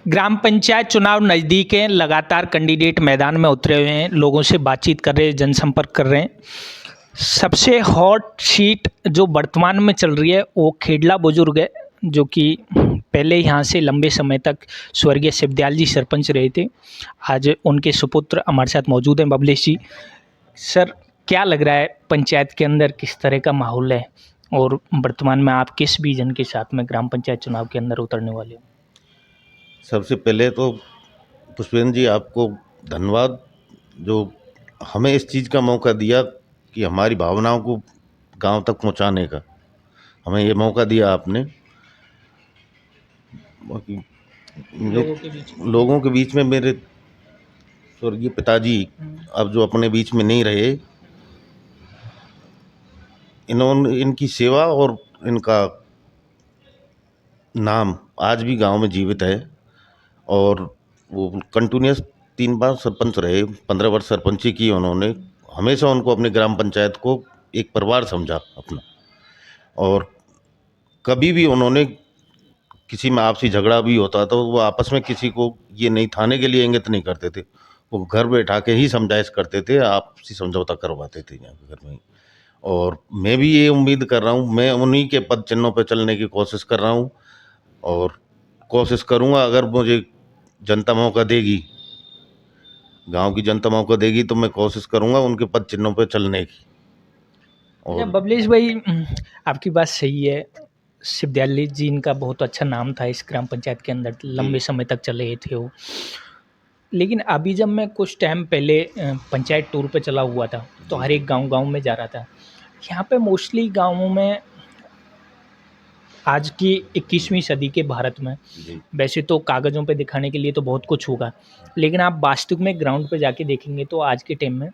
ग्राम पंचायत चुनाव नज़दीक हैं, लगातार कैंडिडेट मैदान में उतरे हुए हैं, लोगों से बातचीत कर रहे हैं, जनसंपर्क कर रहे हैं। सबसे हॉट सीट जो वर्तमान में चल रही है वो खेडला बुजुर्ग है, जो कि पहले यहाँ से लंबे समय तक स्वर्गीय शिवदयाल जी सरपंच रहे थे। आज उनके सुपुत्र हमारे साथ मौजूद हैं, बबलेश जी। सर, क्या लग रहा है पंचायत के अंदर किस तरह का माहौल है और वर्तमान में आप किस विजन के साथ में ग्राम पंचायत चुनाव के अंदर उतरने वाले हो? सबसे पहले तो पुष्पेंद्र जी, आपको धन्यवाद जो हमें इस चीज़ का मौका दिया कि हमारी भावनाओं को गांव तक पहुंचाने का हमें ये मौका दिया आपने। बाकी लोगों के बीच में मेरे स्वर्गीय पिताजी अब जो अपने बीच में नहीं रहे, इन्होंने इनकी सेवा और इनका नाम आज भी गांव में जीवित है। और वो कंटिन्यूस 3 बार सरपंच रहे, 15 वर्ष सरपंची की उन्होंने। हमेशा उनको अपने ग्राम पंचायत को एक परिवार समझा अपना, और कभी भी उन्होंने किसी में आपसी झगड़ा भी होता तो वो आपस में किसी को ये नहीं थाने के लिए इंगित नहीं करते थे, वो घर बैठा के ही समझाइश करते थे, आपसी समझौता करवाते थे यहाँ के घर में ही। और मैं भी ये उम्मीद कर रहा हूँ, मैं उन्हीं के पद चिन्हों पर चलने की कोशिश कर रहा हूँ और कोशिश करूँगा, अगर मुझे जनता मौका देगी, गांव की जनता मौका देगी, तो मैं कोशिश करूंगा उनके पद चिन्हों पर चलने की। और बबलेश भाई, आपकी बात सही है। शिवदयाल जी इनका बहुत अच्छा नाम था इस ग्राम पंचायत के अंदर, लंबे समय तक चले थे वो। लेकिन अभी जब मैं कुछ टाइम पहले पंचायत टूर पे चला हुआ था, तो हर एक गांव में जा रहा था। यहाँ पे मोस्टली गाँवों में आज की 21वीं सदी के भारत में वैसे तो कागज़ों पे दिखाने के लिए तो बहुत कुछ होगा, लेकिन आप वास्तविक में ग्राउंड पे जाके देखेंगे तो आज के टाइम में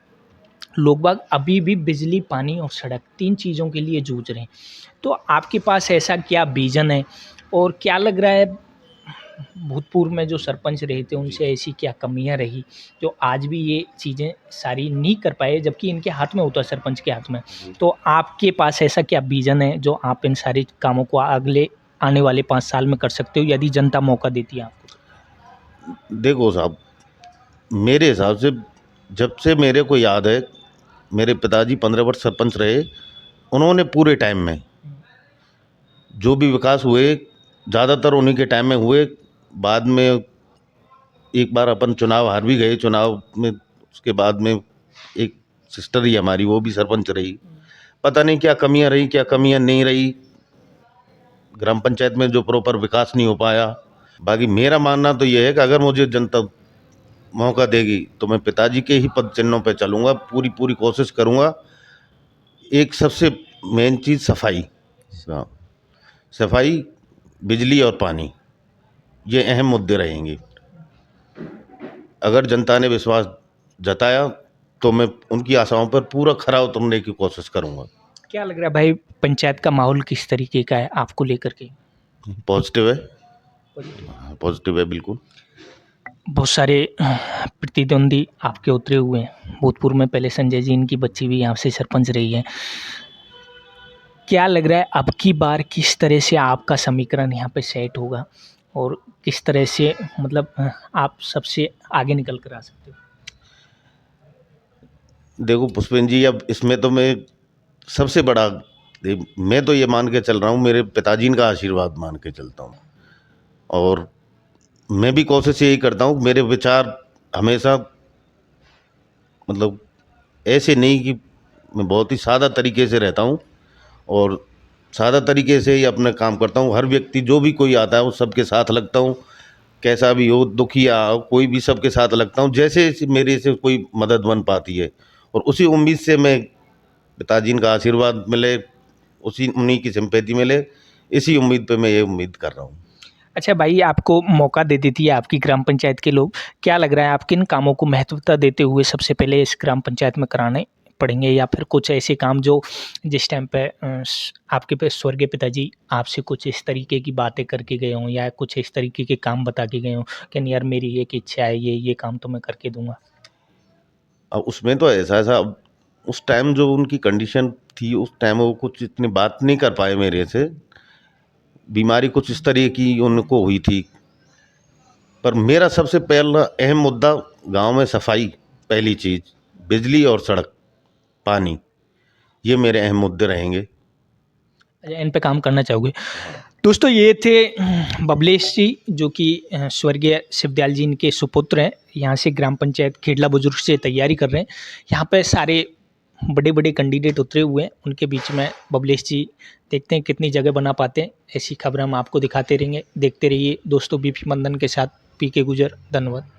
लोग बाग अभी भी बिजली, पानी और सड़क 3 चीज़ों के लिए जूझ रहे हैं। तो आपके पास ऐसा क्या विज़न है और क्या लग रहा है, भूतपूर्व में जो सरपंच रहे थे उनसे ऐसी क्या कमियां रही जो आज भी ये चीज़ें सारी नहीं कर पाए, जबकि इनके हाथ में होता है, सरपंच के हाथ में? तो आपके पास ऐसा क्या विज़न है जो आप इन सारे कामों को अगले आने वाले 5 साल में कर सकते हो यदि जनता मौका देती है आपको? देखो साहब, मेरे हिसाब से जब से मेरे को याद है, मेरे पिताजी 15 वर्ष सरपंच रहे। उन्होंने पूरे टाइम में जो भी विकास हुए ज़्यादातर उन्हीं के टाइम में हुए। बाद में एक बार अपन चुनाव हार भी गए, चुनाव में उसके बाद में एक सिस्टर ही हमारी, वो भी सरपंच रही। पता नहीं क्या कमियां रही, क्या कमियां नहीं रही, ग्राम पंचायत में जो प्रॉपर विकास नहीं हो पाया। बाकी मेरा मानना तो ये है कि अगर मुझे जनता मौका देगी तो मैं पिताजी के ही पद चिन्हों पे चलूँगा, पूरी पूरी कोशिश करूँगा। एक सबसे मेन चीज़ सफाई, हाँ, सफाई, बिजली और पानी, ये अहम मुद्दे रहेंगे। अगर जनता ने विश्वास जताया तो मैं उनकी आशाओं पर पूरा खरा उतरने की कोशिश करूँगा। क्या लग रहा है भाई, पंचायत का माहौल किस तरीके का है आपको लेकर के? पॉजिटिव है, पॉजिटिव है बिल्कुल। बहुत सारे प्रतिद्वंदी आपके उतरे हुए हैं, भूतपूर्व में पहले संजय जी, इनकी बच्ची भी यहाँ से सरपंच रही है। क्या लग रहा है अब की बार किस तरह से आपका समीकरण यहाँ पे सेट होगा और किस तरह से, मतलब आप सबसे आगे निकल कर आ सकते हो? देखो पुष्पेंद्र जी, अब इसमें तो मैं सबसे बड़ा, मैं तो ये मान के चल रहा हूँ, मेरे पिताजी का आशीर्वाद मान के चलता हूँ। और मैं भी कोशिश यही करता हूँ, मेरे विचार हमेशा मतलब ऐसे नहीं कि मैं बहुत ही सादा तरीके से रहता हूँ और सादा तरीके से ही अपना काम करता हूँ। हर व्यक्ति जो भी कोई आता है वो सबके साथ लगता हूँ, कैसा भी हो, दुखिया हो, कोई भी सबके साथ लगता हूँ, जैसे मेरे से कोई मदद बन पाती है। और उसी उम्मीद से मैं पिताजी का आशीर्वाद मिले, उन्हीं की सिंपैथी मिले, इसी उम्मीद पे मैं ये उम्मीद कर रहा हूँ। अच्छा भाई, आपको मौका दे देती है आपकी ग्राम पंचायत के लोग, क्या लग रहा है आप किन कामों को महत्वता देते हुए सबसे पहले इस ग्राम पंचायत में कराने पड़ेंगे, या फिर कुछ ऐसे काम जो जिस टाइम पे आपके पे स्वर्गीय पिताजी आपसे कुछ इस तरीके की बातें करके गए हों या कुछ इस तरीके के काम बता के गए हों कि नहीं यार मेरी एक इच्छा है, ये काम तो मैं करके दूंगा? अब उसमें तो ऐसा ऐसा उस टाइम जो उनकी कंडीशन थी, उस टाइम वो कुछ इतनी बात नहीं कर पाए मेरे से। बीमारी कुछ इस तरह की उनको हुई थी, पर मेरा सबसे पहला अहम मुद्दा गांव में सफाई, पहली चीज़, बिजली और सड़क, पानी, ये मेरे अहम मुद्दे रहेंगे। इन पे काम करना चाहोगे। दोस्तों ये थे बबलेश जी, जो कि स्वर्गीय शिवदयाल जी इनके सुपुत्र हैं। यहाँ से ग्राम पंचायत खेडला बुजुर्ग से तैयारी कर रहे हैं। यहाँ पे सारे बड़े बड़े कैंडिडेट उतरे हुए हैं, उनके बीच में बबलेश जी देखते हैं कितनी जगह बना पाते हैं। ऐसी खबर हम आपको दिखाते रहेंगे। देखते रहिए दोस्तों बीपी मंदन के साथ पीके गुजर। धन्यवाद।